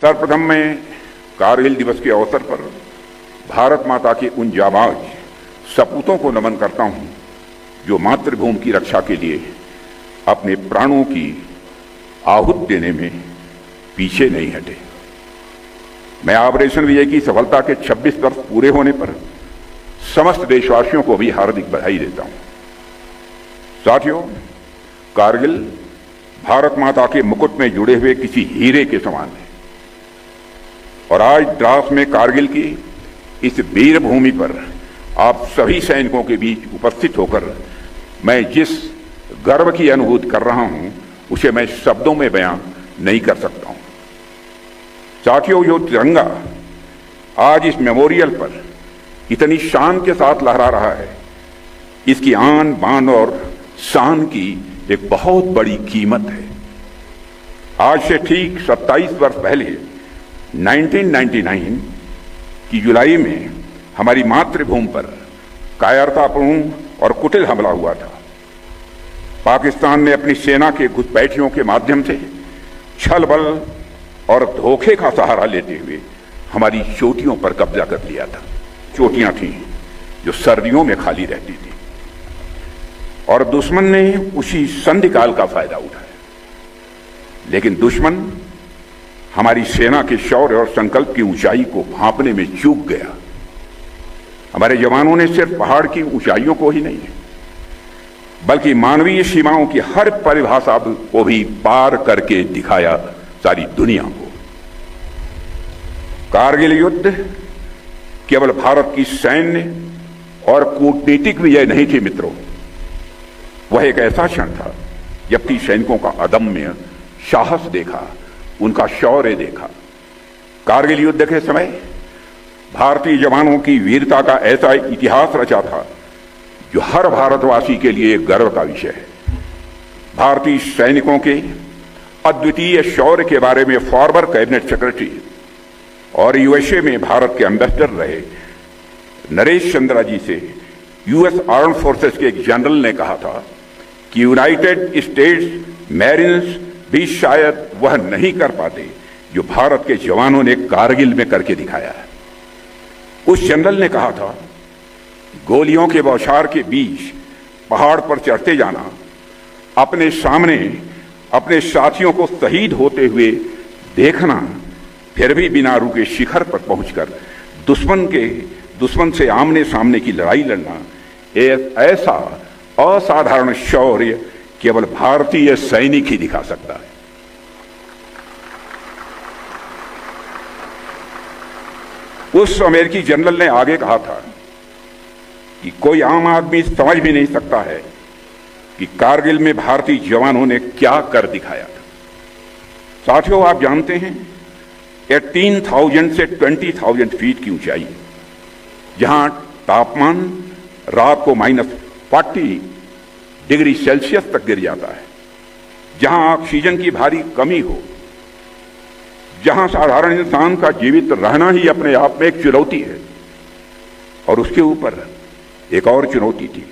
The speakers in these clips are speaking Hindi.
सर्वप्रथम मैं कारगिल दिवस के अवसर पर भारत माता के उन जाबाज सपूतों को नमन करता हूं जो मातृभूमि की रक्षा के लिए अपने प्राणों की आहुति देने में पीछे नहीं हटे। मैं ऑपरेशन विजय की सफलता के 26 वर्ष पूरे होने पर समस्त देशवासियों को भी हार्दिक बधाई देता हूं। साथियों, कारगिल भारत माता के मुकुट में जुड़े हुए किसी हीरे के समान है और आज द्रास में कारगिल की इस वीर भूमि पर आप सभी सैनिकों के बीच उपस्थित होकर मैं जिस गर्व की अनुभूति कर रहा हूं उसे मैं शब्दों में बयां नहीं कर सकता हूं। साथियों, जो तिरंगा आज इस मेमोरियल पर इतनी शान के साथ लहरा रहा है, इसकी आन बान और शान की एक बहुत बड़ी कीमत है। आज से ठीक 27 वर्ष पहले 1999 की जुलाई में हमारी मातृभूमि पर कायरतापूर्ण और कुटिल हमला हुआ था। पाकिस्तान ने अपनी सेना के घुसपैठियों के माध्यम से छल बल और धोखे का सहारा लेते हुए हमारी चोटियों पर कब्जा कर लिया था। चोटियां थीं जो सर्दियों में खाली रहती थी और दुश्मन ने उसी संधिकाल का फायदा उठाया। लेकिन दुश्मन हमारी सेना के शौर्य और संकल्प की ऊंचाई को भांपने में चूक गया। हमारे जवानों ने सिर्फ पहाड़ की ऊंचाइयों को ही नहीं बल्कि मानवीय सीमाओं की हर परिभाषा को भी पार करके दिखाया सारी दुनिया को। कारगिल युद्ध केवल भारत की सैन्य और कूटनीतिक विजय नहीं थी मित्रों, वह एक ऐसा क्षण था जबकि सैनिकों का अदम्य साहस देखा, उनका शौर्य देखा। कारगिल युद्ध के समय भारतीय जवानों की वीरता का ऐसा इतिहास रचा था जो हर भारतवासी के लिए एक गर्व का विषय है। भारतीय सैनिकों के अद्वितीय शौर्य के बारे में फॉर्मर कैबिनेट सेक्रेटरी और यूएसए में भारत के एम्बेसडर रहे नरेश चंद्रा जी से यूएस आर्म्ड फोर्सेस के एक जनरल ने कहा था कि यूनाइटेड स्टेट्स मैरिन्स भी शायद वह नहीं कर पाते जो भारत के जवानों ने कारगिल में करके दिखाया है। उस जनरल ने कहा था, गोलियों के बौछार के बीच पहाड़ पर चढ़ते जाना, अपने सामने अपने साथियों को शहीद होते हुए देखना, फिर भी बिना रुके शिखर पर पहुंचकर दुश्मन से आमने सामने की लड़ाई लड़ना, ऐसा असाधारण शौर्य केवल भारतीय सैनिक ही दिखा सकता है। उस अमेरिकी जनरल ने आगे कहा था कि कोई आम आदमी समझ भी नहीं सकता है कि कारगिल में भारतीय जवानों ने क्या कर दिखाया था। साथियों, आप जानते हैं 18,000 से 20,000 फीट की ऊंचाई, जहां तापमान रात को -40 डिग्री सेल्सियस तक गिर जाता है, जहां ऑक्सीजन की भारी कमी हो, जहां साधारण इंसान का जीवित रहना ही अपने आप में एक चुनौती है, और उसके ऊपर एक और चुनौती थी,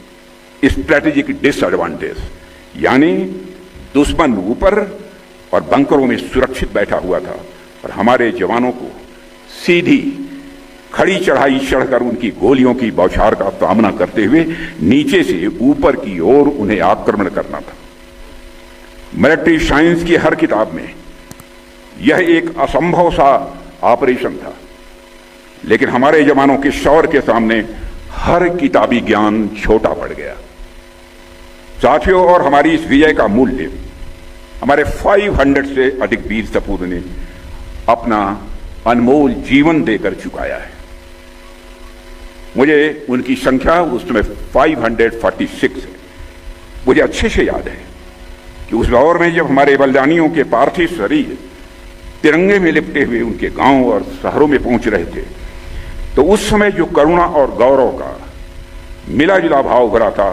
स्ट्रेटेजिक डिसएडवांटेज, यानी दुश्मन ऊपर और बंकरों में सुरक्षित बैठा हुआ था और हमारे जवानों को सीधी खड़ी चढ़ाई चढ़कर उनकी गोलियों की बौछार का सामना करते हुए नीचे से ऊपर की ओर उन्हें आक्रमण करना था। मिलिट्री साइंस की हर किताब में यह एक असंभव सा ऑपरेशन था, लेकिन हमारे जवानों के शौर्य के सामने हर किताबी ज्ञान छोटा पड़ गया। साथियों, और हमारी इस विजय का मूल्य हमारे 500 से अधिक वीर सपूत ने अपना अनमोल जीवन देकर चुकाया है। मुझे उनकी संख्या उस समय 546 है। मुझे अच्छे से याद है कि उस दौर में जब हमारे बलिदानियों के पार्थिव शरीर तिरंगे में लिपटे हुए उनके गांव और शहरों में पहुंच रहे थे, तो उस समय जो करुणा और गौरव का मिला जुला भाव भरा था,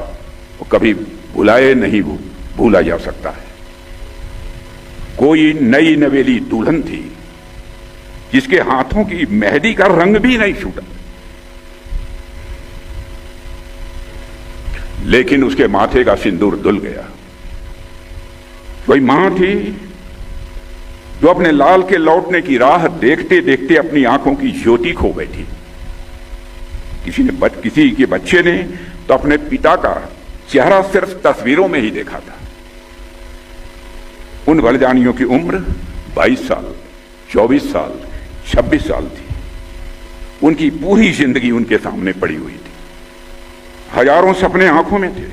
वो कभी भुलाए नहीं भूला जा सकता है। कोई नई नवेली दुल्हन थी जिसके हाथों की मेहंदी का रंग भी नहीं छूटा, लेकिन उसके माथे का सिंदूर धुल गया। कोई मां थी जो अपने लाल के लौटने की राह देखते देखते अपनी आंखों की ज्योति खो बैठी। किसी के बच्चे ने तो अपने पिता का चेहरा सिर्फ तस्वीरों में ही देखा था। उन बलिदानियों की उम्र 22 साल, 24 साल, 26 साल थी। उनकी पूरी जिंदगी उनके सामने पड़ी हुई थी। हजारों सपने आंखों में थे,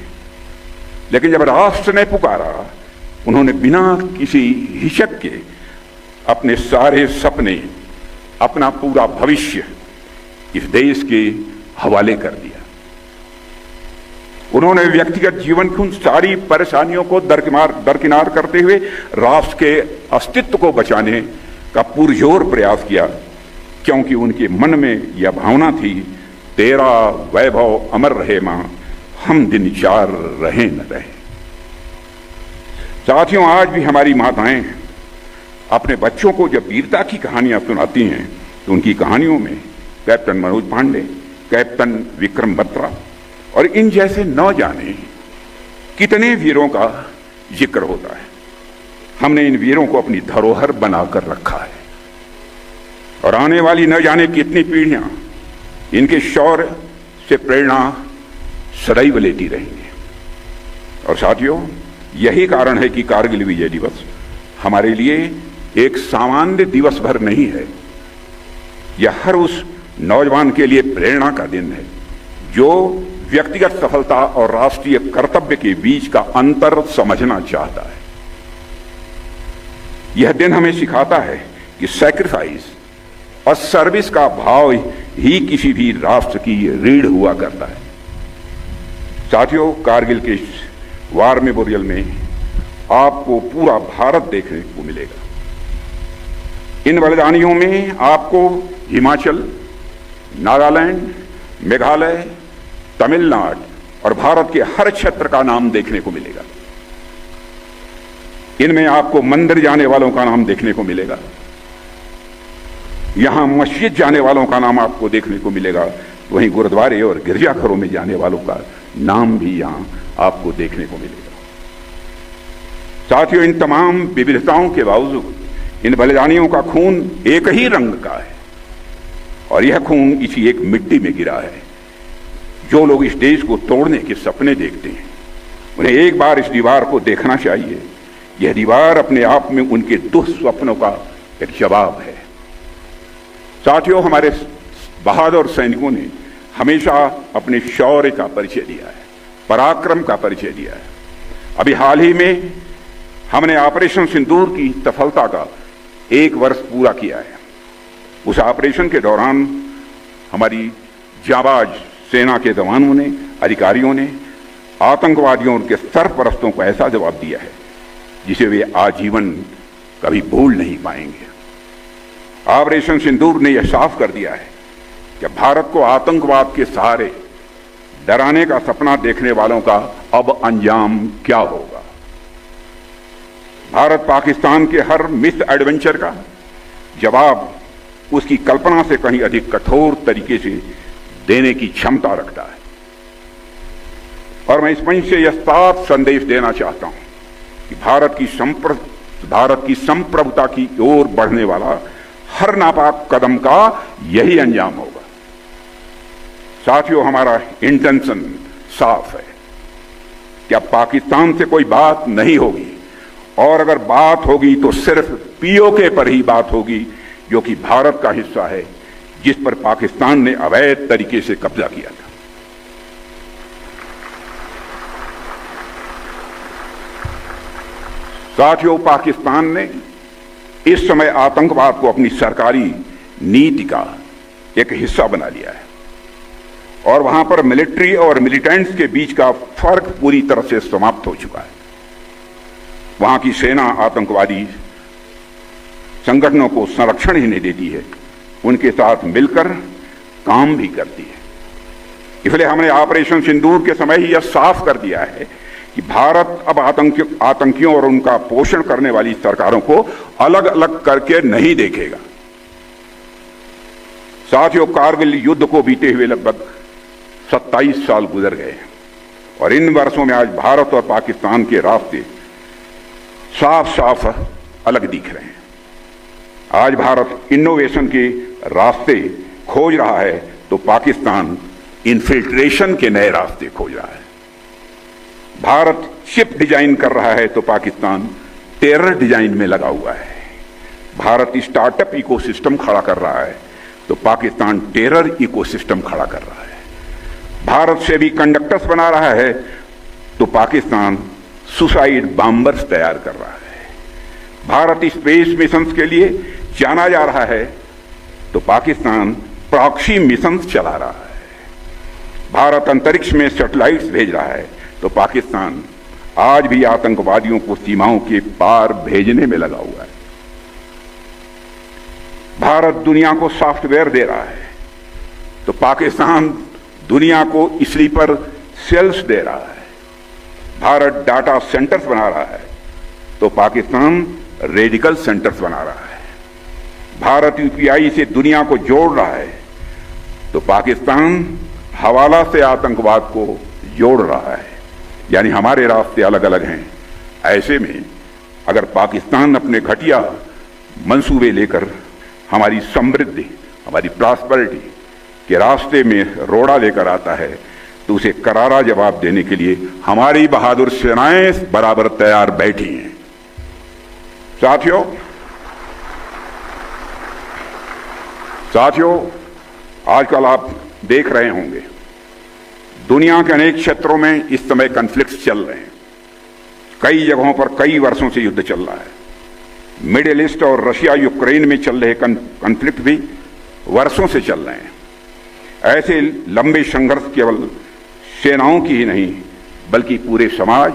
लेकिन जब राष्ट्र ने पुकारा, उन्होंने बिना किसी हिचक के अपने सारे सपने, अपना पूरा भविष्य इस देश के हवाले कर दिया। उन्होंने व्यक्तिगत जीवन की उन सारी परेशानियों को दरकिनार करते हुए राष्ट्र के अस्तित्व को बचाने का पुरजोर प्रयास किया, क्योंकि उनके मन में यह भावना थी, तेरा वैभव अमर रहे मां, हम दिन चार रहे न रहे। साथियों, आज भी हमारी माताएं अपने बच्चों को जब वीरता की कहानियां सुनाती हैं तो उनकी कहानियों में कैप्टन मनोज पांडे, कैप्टन विक्रम बत्रा और इन जैसे न जाने कितने वीरों का जिक्र होता है। हमने इन वीरों को अपनी धरोहर बनाकर रखा है और आने वाली न जाने कितनी पीढ़ियां इनके शौर्य से प्रेरणा सदैव लेती रहेंगी। और साथियों, यही कारण है कि कारगिल विजय दिवस हमारे लिए एक सामान्य दिवस भर नहीं है। यह हर उस नौजवान के लिए प्रेरणा का दिन है जो व्यक्तिगत सफलता और राष्ट्रीय कर्तव्य के बीच का अंतर समझना चाहता है। यह दिन हमें सिखाता है कि सैक्रिफाइस और सर्विस का भाव ही किसी भी राष्ट्र की रीढ़ हुआ करता है। साथियों, कारगिल के इस वार मेमोरियल में आपको पूरा भारत देखने को मिलेगा। इन बलिदानियों में आपको हिमाचल, नागालैंड, मेघालय, तमिलनाडु और भारत के हर क्षेत्र का नाम देखने को मिलेगा। इनमें आपको मंदिर जाने वालों का नाम देखने को मिलेगा, यहां मस्जिद जाने वालों का नाम आपको देखने को मिलेगा, वहीं गुरुद्वारे और गिरजाघरों में जाने वालों का नाम भी यहां आपको देखने को मिलेगा। साथियों, इन तमाम विविधताओं के बावजूद इन बलिदानियों का खून एक ही रंग का है और यह खून इसी एक मिट्टी में गिरा है। जो लोग इस देश को तोड़ने के सपने देखते हैं, उन्हें एक बार इस दीवार को देखना चाहिए। यह दीवार अपने आप में उनके दुस्वप्नों का एक जवाब है। साथियों, हमारे बहादुर सैनिकों ने हमेशा अपने शौर्य का परिचय दिया है, पराक्रम का परिचय दिया है। अभी हाल ही में हमने ऑपरेशन सिंदूर की सफलता का 1 वर्ष पूरा किया है। उस ऑपरेशन के दौरान हमारी जाबाज सेना के जवानों ने, अधिकारियों ने आतंकवादियों के सरपरस्तों को ऐसा जवाब दिया है जिसे वे आजीवन कभी भूल नहीं पाएंगे। ऑपरेशन सिंदूर ने यह साफ कर दिया है कि भारत को आतंकवाद के सहारे डराने का सपना देखने वालों का अब अंजाम क्या होगा। भारत पाकिस्तान के हर मिस एडवेंचर का जवाब उसकी कल्पना से कहीं अधिक कठोर तरीके से देने की क्षमता रखता है। और मैं इस मंच से यह साफ संदेश देना चाहता हूं कि भारत की संप्रभुता की ओर बढ़ने वाला हर नापाक कदम का यही अंजाम होगा। साथियों, हमारा इंटेंशन साफ है कि अब पाकिस्तान से कोई बात नहीं होगी और अगर बात होगी तो सिर्फ पीओके पर ही बात होगी, जो कि भारत का हिस्सा है, जिस पर पाकिस्तान ने अवैध तरीके से कब्जा किया था। साथियों, पाकिस्तान ने इस समय आतंकवाद को अपनी सरकारी नीति का एक हिस्सा बना लिया है और वहां पर मिलिट्री और मिलिटेंट्स के बीच का फर्क पूरी तरह से समाप्त हो चुका है। वहां की सेना आतंकवादी संगठनों को संरक्षण ही नहीं देती है, उनके साथ मिलकर काम भी करती है। इसलिए हमने ऑपरेशन सिंदूर के समय ही यह साफ कर दिया है कि भारत अब आतंकियों और उनका पोषण करने वाली सरकारों को अलग अलग करके नहीं देखेगा। साथियों, कारगिल युद्ध को बीते हुए लगभग 27 साल गुजर गए और इन वर्षों में आज भारत और पाकिस्तान के रास्ते साफ साफ अलग दिख रहे हैं। आज भारत इनोवेशन के रास्ते खोज रहा है तो पाकिस्तान इन्फिल्ट्रेशन के नए रास्ते खोज रहा है। भारत चिप डिजाइन कर रहा है तो पाकिस्तान टेरर डिजाइन में लगा हुआ है। भारत स्टार्टअप इकोसिस्टम खड़ा कर रहा है तो पाकिस्तान टेरर इकोसिस्टम खड़ा कर रहा है। भारत से भी कंडक्टर्स बना रहा है तो पाकिस्तान सुसाइड बॉम्बर्स तैयार कर रहा है। भारत स्पेस मिशंस के लिए जाना जा रहा है तो पाकिस्तान प्रॉक्सी मिशंस चला रहा है। भारत अंतरिक्ष में सैटेलाइट्स भेज रहा है तो पाकिस्तान आज भी आतंकवादियों को सीमाओं के पार भेजने में लगा हुआ है। भारत दुनिया को सॉफ्टवेयर दे रहा है तो पाकिस्तान दुनिया को स्लीपर सेल्स दे रहा है। भारत डाटा सेंटर्स बना रहा है तो पाकिस्तान रेडिकल सेंटर्स बना रहा है। भारत यूपीआई से दुनिया को जोड़ रहा है तो पाकिस्तान हवाला से आतंकवाद को जोड़ रहा है। यानी हमारे रास्ते अलग अलग हैं। ऐसे में अगर पाकिस्तान अपने घटिया मंसूबे लेकर हमारी समृद्धि, हमारी प्रॉस्पेरिटी के रास्ते में रोड़ा लेकर आता है तो उसे करारा जवाब देने के लिए हमारी बहादुर सेनाएं बराबर तैयार बैठी हैं। साथियों, आजकल आप देख रहे होंगे दुनिया के अनेक क्षेत्रों में इस समय कॉन्फ्लिक्ट्स चल रहे हैं। कई जगहों पर कई वर्षों से युद्ध चल रहा है। मिडिल ईस्ट और रशिया यूक्रेन में चल रहे कॉन्फ्लिक्ट भी वर्षों से चल रहे हैं। ऐसे लंबे संघर्ष केवल सेनाओं की ही नहीं बल्कि पूरे समाज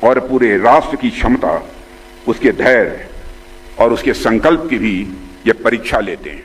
और पूरे राष्ट्र की क्षमता, उसके धैर्य और उसके संकल्प की भी ये परीक्षा लेते हैं।